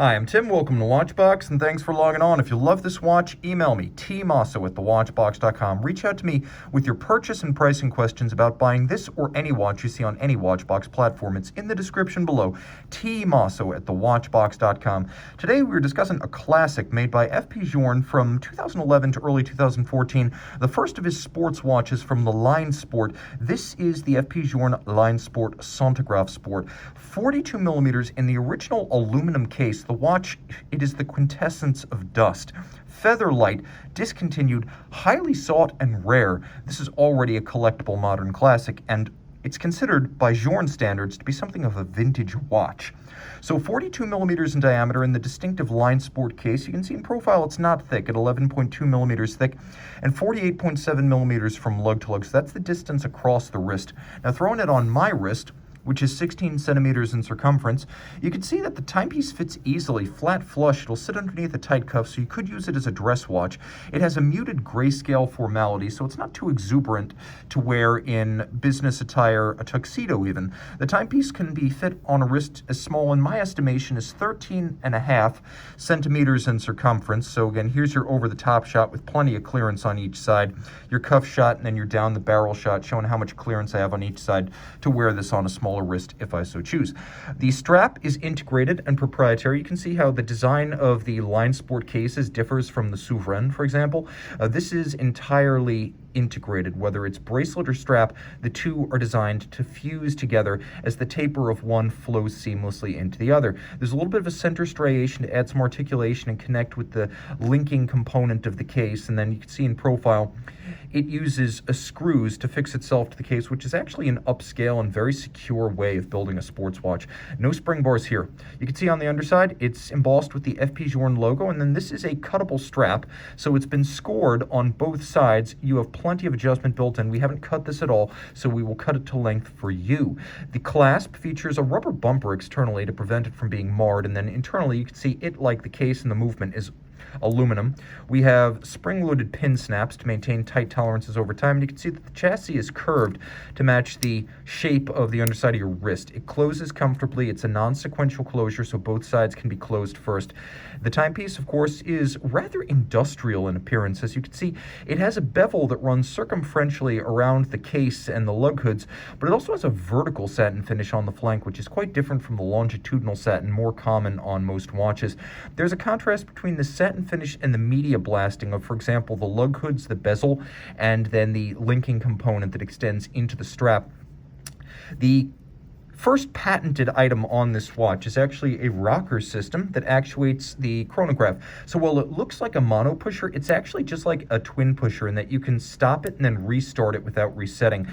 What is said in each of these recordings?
Hi, I'm Tim. Welcome to Watchbox, and thanks for logging on. If you love this watch, email me, tmosso at thewatchbox.com. Reach out to me with your purchase and pricing questions about buying this or any watch you see on any Watchbox platform. It's in the description below, tmosso at thewatchbox.com. Today, we're discussing a classic made by F.P. Journe from 2011 to early 2014, the first of his sports watches from the line Sport. This is the F.P. Journe line Sport Centigraphe Sport. 42 millimeters in the original aluminum case. The watch, it is the quintessence of dust. Feather light, discontinued, highly sought and rare. This is already a collectible modern classic, and it's considered by Journe standards to be something of a vintage watch. So 42 millimeters in diameter in the distinctive line Sport case. You can see in profile it's not thick, at 11.2 millimeters thick and 48.7 millimeters from lug to lug. So that's the distance across the wrist. Now throwing it on my wrist, which is 16 centimeters in circumference, you can see that the timepiece fits easily, flat flush. It'll sit underneath a tight cuff, so you could use it as a dress watch. It has a muted grayscale formality, so it's not too exuberant to wear in business attire, a tuxedo even. The timepiece can be fit on a wrist as small, in my estimation, as 13.5 centimeters in circumference. So again, here's your over-the-top shot with plenty of clearance on each side, your cuff shot, and then your down-the-barrel shot, showing how much clearance I have on each side to wear this on a smaller wrist if I so choose. The strap is integrated and proprietary. You can see how the design of the line Sport cases differs from the Souverain, for example. This is entirely integrated. Whether it's bracelet or strap, the two are designed to fuse together as the taper of one flows seamlessly into the other. There's a little bit of a center striation to add some articulation and connect with the linking component of the case, and then you can see in profile it uses screws to fix itself to the case, which is actually an upscale and very secure way of building a sports watch. No spring bars here. You can see on the underside, it's embossed with the F.P. Journe logo, and then this is a cuttable strap, so it's been scored on both sides. You have plenty of adjustment built in. We haven't cut this at all, so we will cut it to length for you. The clasp features a rubber bumper externally to prevent it from being marred, and then internally you can see it, like the case and the movement, is aluminum. We have spring-loaded pin snaps to maintain tight tolerances over time, and you can see that the chassis is curved to match the shape of the underside of your wrist. It closes comfortably. It's a non-sequential closure, so both sides can be closed first. The timepiece, of course, is rather industrial in appearance. As you can see, it has a bevel that runs circumferentially around the case and the lug hoods, but it also has a vertical satin finish on the flank, which is quite different from the longitudinal satin, more common on most watches. There's a contrast between the satin finish and the media blasting of, for example, the lug hoods, the bezel, and then the linking component that extends into the strap. The first patented item on this watch is actually a rocker system that actuates the chronograph. So while it looks like a mono pusher, it's actually just like a twin pusher in that you can stop it and then restart it without resetting.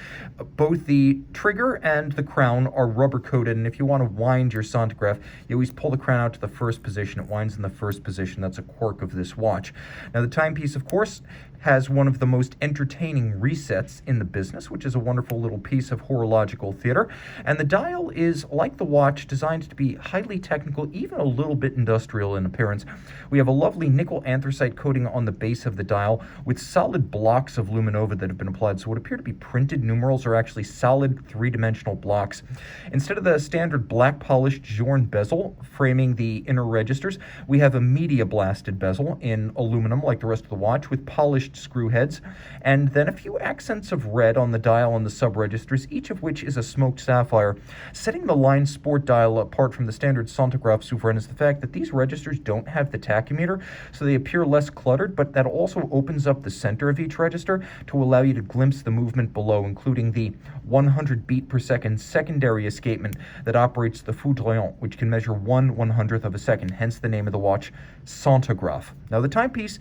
Both the trigger and the crown are rubber coated, and if you want to wind your Centigraphe, you always pull the crown out to the first position. It winds in the first position. That's a quirk of this watch. Now the timepiece, of course, has one of the most entertaining resets in the business, which is a wonderful little piece of horological theater. And the dial is, like the watch, designed to be highly technical, even a little bit industrial in appearance. We have a lovely nickel anthracite coating on the base of the dial with solid blocks of luminova that have been applied. So what appear to be printed numerals are actually solid three-dimensional blocks. Instead of the standard black polished Journe bezel framing the inner registers, we have a media blasted bezel in aluminum like the rest of the watch with polished screw heads, and then a few accents of red on the dial and the sub-registers, each of which is a smoked sapphire. Setting the line Sport dial apart from the standard Centigraphe Souverain is the fact that these registers don't have the tachymeter, so they appear less cluttered, but that also opens up the center of each register to allow you to glimpse the movement below, including the 100 beat per second secondary escapement that operates the foudroyant, which can measure 1/100th of a second, hence the name of the watch, Centigraphe. Now the timepiece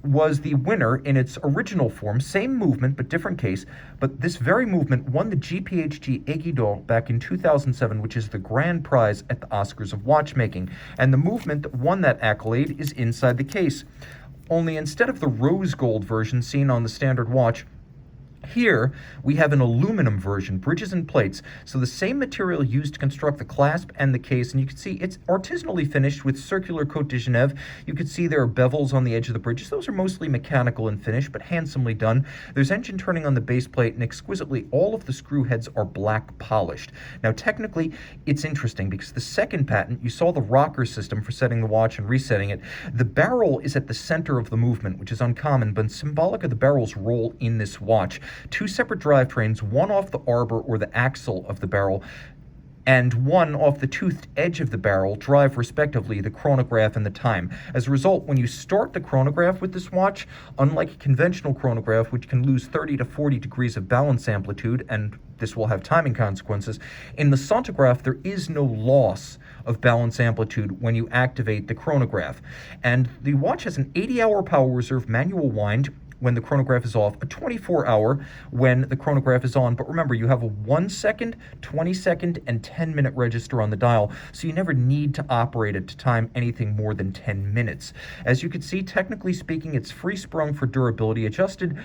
was the winner in its original form, same movement but different case, but this very movement won the GPHG Aiguille d'Or back in 2007, which is the grand prize at the Oscars of watchmaking, and the movement that won that accolade is inside the case. Only instead of the rose gold version seen on the standard watch, Here, we have an aluminum version, bridges and plates, so the same material used to construct the clasp and the case, and you can see it's artisanally finished with circular Cote de Genève. You can see there are bevels on the edge of the bridges. Those are mostly mechanical in finish, but handsomely done. There's engine turning on the base plate, and exquisitely, all of the screw heads are black polished. Now, technically, it's interesting because the second patent, you saw the rocker system for setting the watch and resetting it. The barrel is at the center of the movement, which is uncommon, but symbolic of the barrel's role in this watch. Two separate drivetrains, one off the arbor or the axle of the barrel, and one off the toothed edge of the barrel, drive respectively the chronograph and the time. As a result, when you start the chronograph with this watch, unlike a conventional chronograph, which can lose 30 to 40 degrees of balance amplitude, and this will have timing consequences, in the Centigraphe there is no loss of balance amplitude when you activate the chronograph. And the watch has an 80-hour power reserve manual wind when the chronograph is off, a 24-hour when the chronograph is on. But remember, you have a 1 second, 20 second, and 10-minute register on the dial, so you never need to operate it to time anything more than 10 minutes. As you can see, technically speaking, it's free sprung for durability, adjusted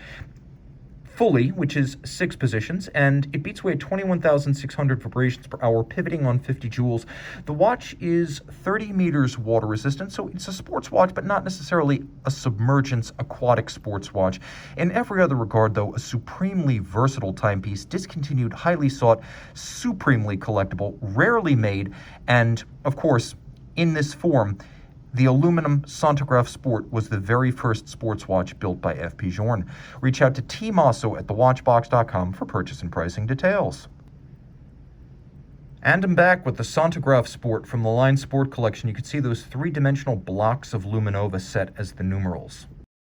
fully, which is 6 positions, and it beats away at 21,600 vibrations per hour, pivoting on 50 joules. The watch is 30 meters water resistant, so it's a sports watch, but not necessarily a submergence aquatic sports watch. In every other regard, though, a supremely versatile timepiece, discontinued, highly sought, supremely collectible, rarely made, and, of course, in this form, the aluminum Centigraphe Sport was the very first sports watch built by F.P. Journe. Reach out to Tim Mosso at thewatchbox.com for purchase and pricing details. And I'm back with the Centigraphe Sport from the Line Sport collection. You can see those three-dimensional blocks of Luminova set as the numerals.